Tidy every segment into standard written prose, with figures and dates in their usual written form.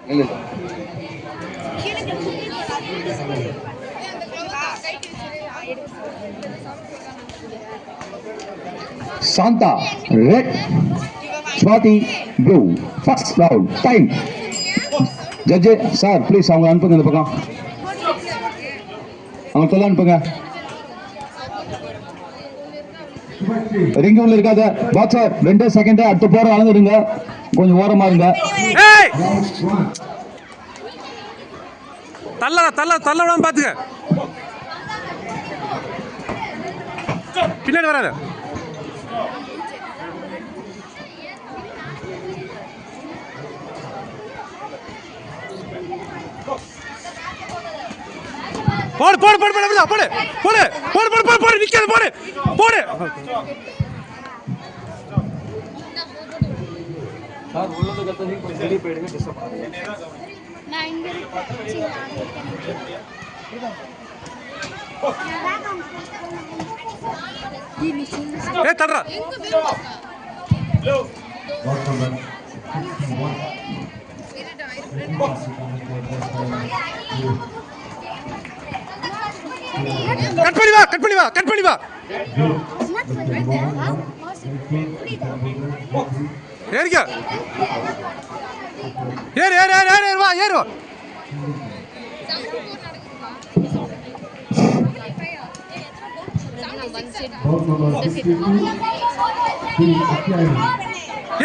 Santa red, Swati blue. First round time. Judge sir, please அவங்க அனுப்புங்க இந்த பக்கம். அவங்க சொல்ல அனுப்புங்க. ரிங் உள்ள இருக்காத பாக்ஸர் 2 செகண்ட் அடுத்து போற அளந்துடுங்க. கொஞ்சம் ஓரமா இருங்க. தள்ளலாம் பாத்துக்க. பின்னாடி வராத. போடு போடு போடு போடு போடு போடு போடு போடு போடு போடு நிக்காத போடு போடு. சார் உள்ளது கத்ததி கொஞ்சம் வெளிய போயிடுங்க டிஸ்டர்ப் பண்ணுங்க. நான் இங்க இருக்கேன். ஏய் தட்றா. கட் பண்ணி வா கட் பண்ணி வா கட் பண்ணி வா. ஏறிக்க. ஏறு ஏறு ஏறு ஏறு வா ஏறு.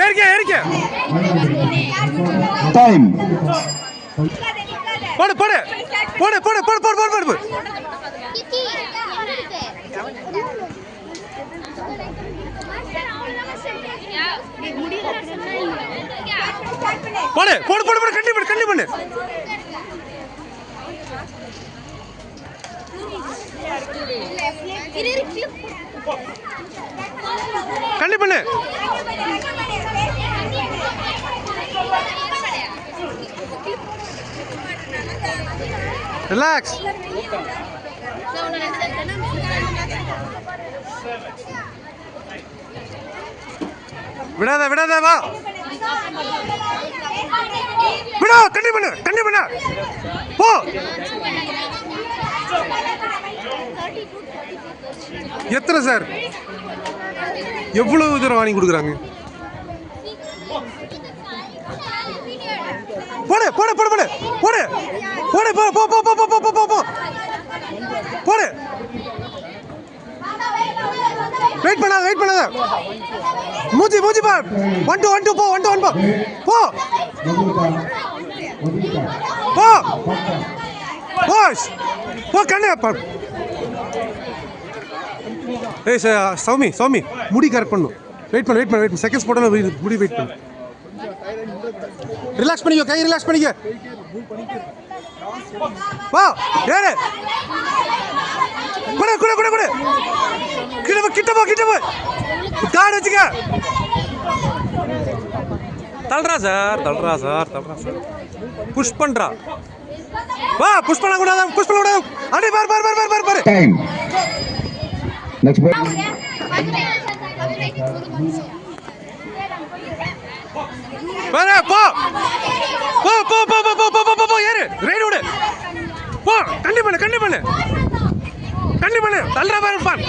ஏறிக்க ஏறிக்க. டைம். போடு போடு போடு போடு போடு போடு போடு போடு. போடு போடு போடு போடு கண்டி பண்ணு கண்டி பண்ணு. கண்டி பண்ணு. ரிலாக்ஸ். விடாத விடாத வா விடா. கண்டி பண்ணு கண்டி பண்ணு போ. எத்தனை சார் எவ்வளவு தூரம் வாங்கி கொடுக்குறாங்க? போடு போடு போடு போடு போடு போடு போ போ போ போ போ போ போ போடு. வெயிட் பண்ணாத வெயிட் பண்ணாத. மூஞ்சி மூஞ்சி பா. 1 2 1 2 போ 1 2 1 போ போ போ போஷ் போ கண்ணே பா. ஏய் சௌமி சௌமி முடி கரெக்ட் பண்ணு. வெயிட் பண்ணு வெயிட் பண்ணு வெயிட் செகண்ட்ஸ் போட்டல முடி வெயிட் பண்ணு. ரிலாக்ஸ் பண்ணிக்கோ கை ரிலாக்ஸ் பண்ணிக்க. வா ஏறு. குடு குடு குடு குடு. கிட்ட போ கிட்ட போ. கார்டு வச்சுக்க. தள்ளுறா சார் தள்ளுறா சார் தள்ளுறா சார். புஷ் பண்றா. வா புஷ் பண்ண கூடாது புஷ் பண்ண கூடாது. அடி பார் பார் பார் பார் பார். டைம். நெக்ஸ்ட் பால். வர போ போ போ போ போ போ போ போ ஏறு ரைட் விடு போ. கண்டி பண்ணு கண்டி பண்ணு கண்டி பண்ணு. தள்ளுறா பார் பார்.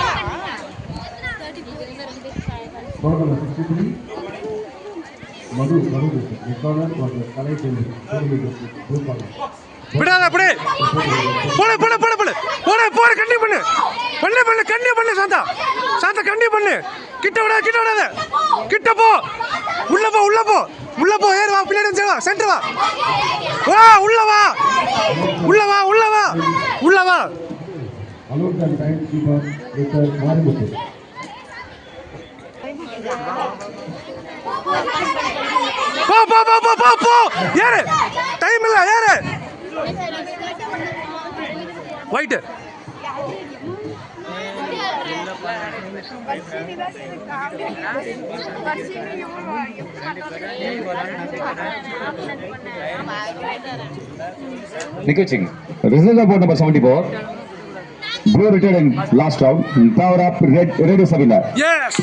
விடாத அப்படியே போடு போடு போடு போடு போடு போடு. கண்டி பண்ணு பண்ணு பண்ணு கண்டி பண்ணு. சாந்தா சாந்தா கண்டி பண்ணு. கிட்ட விடாத கிட்ட விடாத. கிட்ட போ உள்ள போ உள்ள போ உள்ள போ. ஏறு வா பின்னாடி வா சென்டர் வா. வா உள்ள வா உள்ள வா உள்ள வா உள்ள வா. போ போ போ போ போ போ ஏறு. டைம் இல்ல ஏறு. White Nicoching. Result about number 74. Blue retired in last round. Power up red is a winner. Yes.